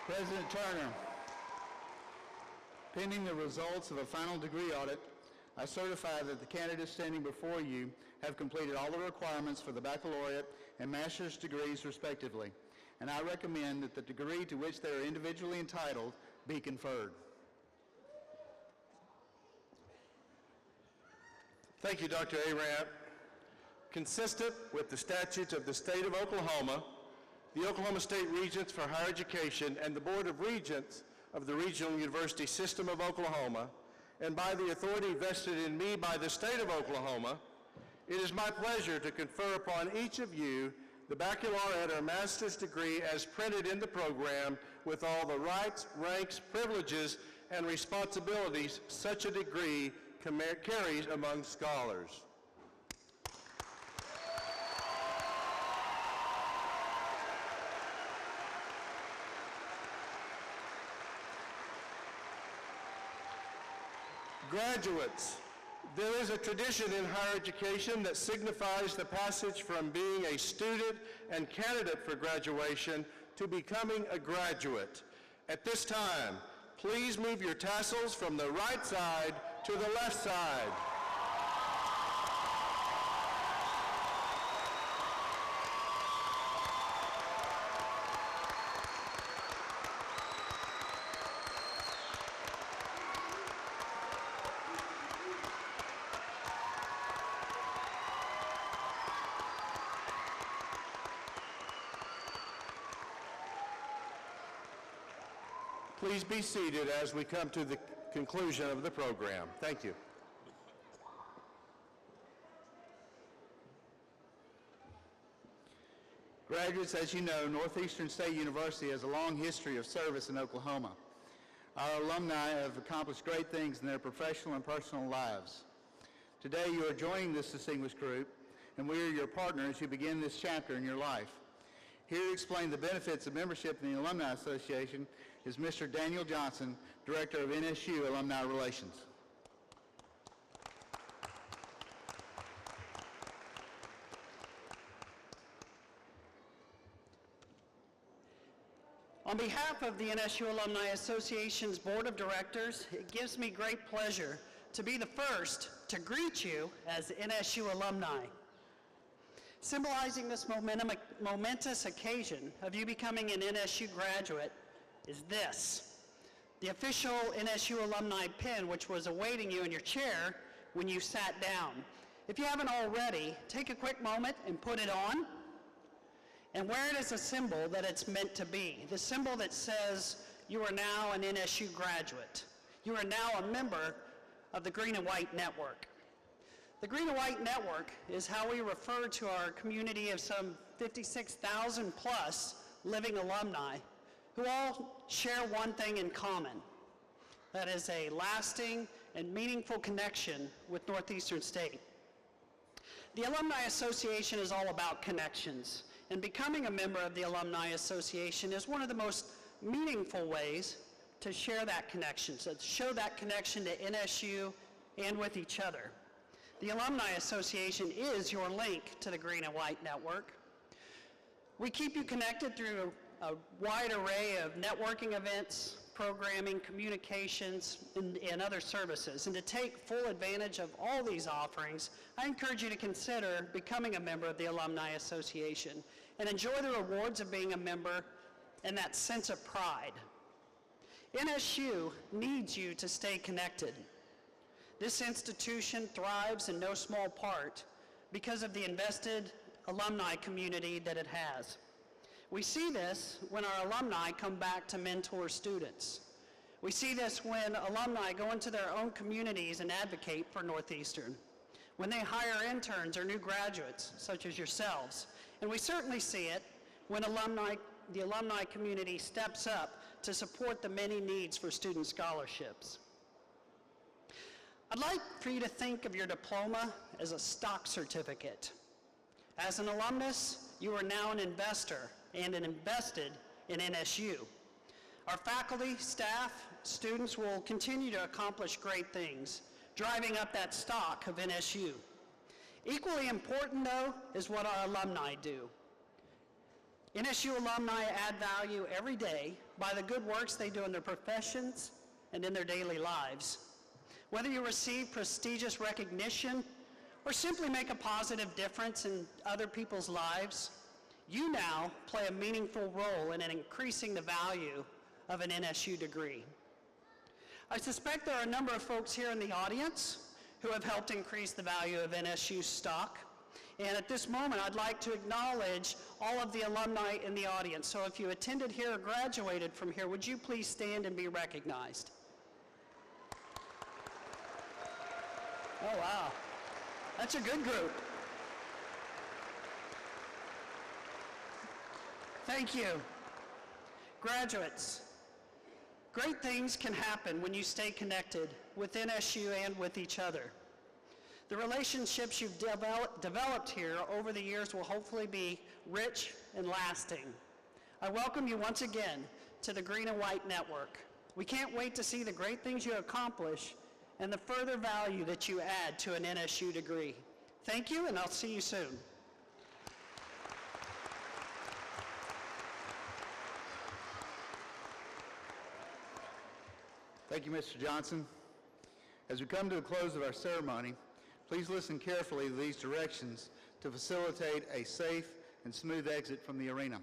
President Turner, pending the results of a final degree audit, I certify that the candidates standing before you have completed all the requirements for the baccalaureate and master's degrees respectively, and I recommend that the degree to which they are individually entitled be conferred. Thank you, Dr. Arant. Consistent with the statutes of the state of Oklahoma, the Oklahoma State Regents for Higher Education and the Board of Regents of the Regional University System of Oklahoma, and by the authority vested in me by the state of Oklahoma, it is my pleasure to confer upon each of you the baccalaureate or master's degree as printed in the program with all the rights, ranks, privileges, and responsibilities such a degree carries among scholars. Graduates, there is a tradition in higher education that signifies the passage from being a student and candidate for graduation to becoming a graduate. At this time, please move your tassels from the right side to the left side. Please be seated as we come to the conclusion of the program. Thank you. Graduates, as you know, Northeastern State University has a long history of service in Oklahoma. Our alumni have accomplished great things in their professional and personal lives. Today, you are joining this distinguished group, and we are your partner as you begin this chapter in your life. Here to explain the benefits of membership in the Alumni Association is Mr. Daniel Johnson, Director of NSU Alumni Relations. On behalf of the NSU Alumni Association's Board of Directors, it gives me great pleasure to be the first to greet you as NSU alumni. Symbolizing this momentous occasion of you becoming an NSU graduate is this, the official NSU alumni pin, which was awaiting you in your chair when you sat down. If you haven't already, take a quick moment and put it on and wear it as a symbol that it's meant to be. The symbol that says you are now an NSU graduate. You are now a member of the Green and White Network. The Green and White Network is how we refer to our community of some 56,000 plus living alumni who all share one thing in common. That is a lasting and meaningful connection with Northeastern State. The Alumni Association is all about connections, and becoming a member of the Alumni Association is one of the most meaningful ways to share that connection, to show that connection to NSU and with each other. The Alumni Association is your link to the Green and White Network. We keep you connected through a wide array of networking events, programming, communications, and other services. And to take full advantage of all these offerings, I encourage you to consider becoming a member of the Alumni Association and enjoy the rewards of being a member and that sense of pride. NSU needs you to stay connected. This institution thrives in no small part because of the invested alumni community that it has. We see this when our alumni come back to mentor students. We see this when alumni go into their own communities and advocate for Northeastern, when they hire interns or new graduates, such as yourselves. And we certainly see it when the alumni community steps up to support the many needs for student scholarships. I'd like for you to think of your diploma as a stock certificate. As an alumnus, you are now an investor and invested in NSU. Our faculty, staff, students will continue to accomplish great things, driving up that stock of NSU. Equally important, though, is what our alumni do. NSU alumni add value every day by the good works they do in their professions and in their daily lives. Whether you receive prestigious recognition or simply make a positive difference in other people's lives, you now play a meaningful role in increasing the value of an NSU degree. I suspect there are a number of folks here in the audience who have helped increase the value of NSU stock. And at this moment, I'd like to acknowledge all of the alumni in the audience. So if you attended here or graduated from here, would you please stand and be recognized? Oh, wow. That's a good group. Thank you. Graduates, great things can happen when you stay connected with NSU and with each other. The relationships you've developed here over the years will hopefully be rich and lasting. I welcome you once again to the Green and White Network. We can't wait to see the great things you accomplish and the further value that you add to an NSU degree. Thank you, and I'll see you soon. Thank you, Mr. Johnson. As we come to the close of our ceremony, please listen carefully to these directions to facilitate a safe and smooth exit from the arena.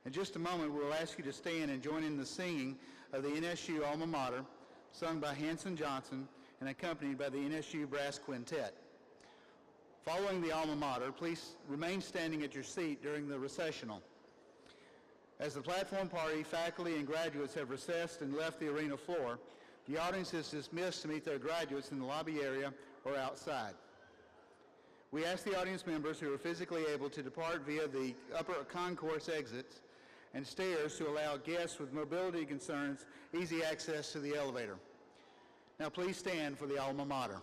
In just a moment, we'll ask you to stand and join in the singing of the NSU Alma Mater, sung by Hanson Johnson and accompanied by the NSU Brass Quintet. Following the Alma Mater, please remain standing at your seat during the recessional. As the platform party, faculty, and graduates have recessed and left the arena floor, the audience is dismissed to meet their graduates in the lobby area or outside. We ask the audience members who are physically able to depart via the upper concourse exits and stairs to allow guests with mobility concerns easy access to the elevator. Now please stand for the alma mater.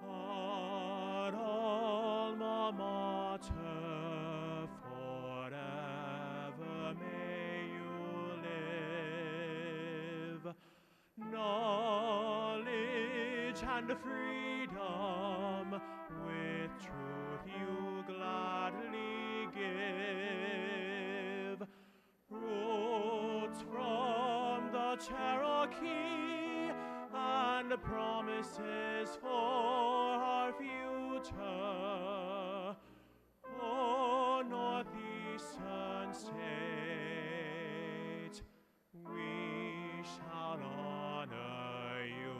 Our alma mater, forever may you live. Knowledge and freedom, with truth you gladly give. Roots from the Cherokee and promises for our future. Oh, northeastern state, we shall honor you.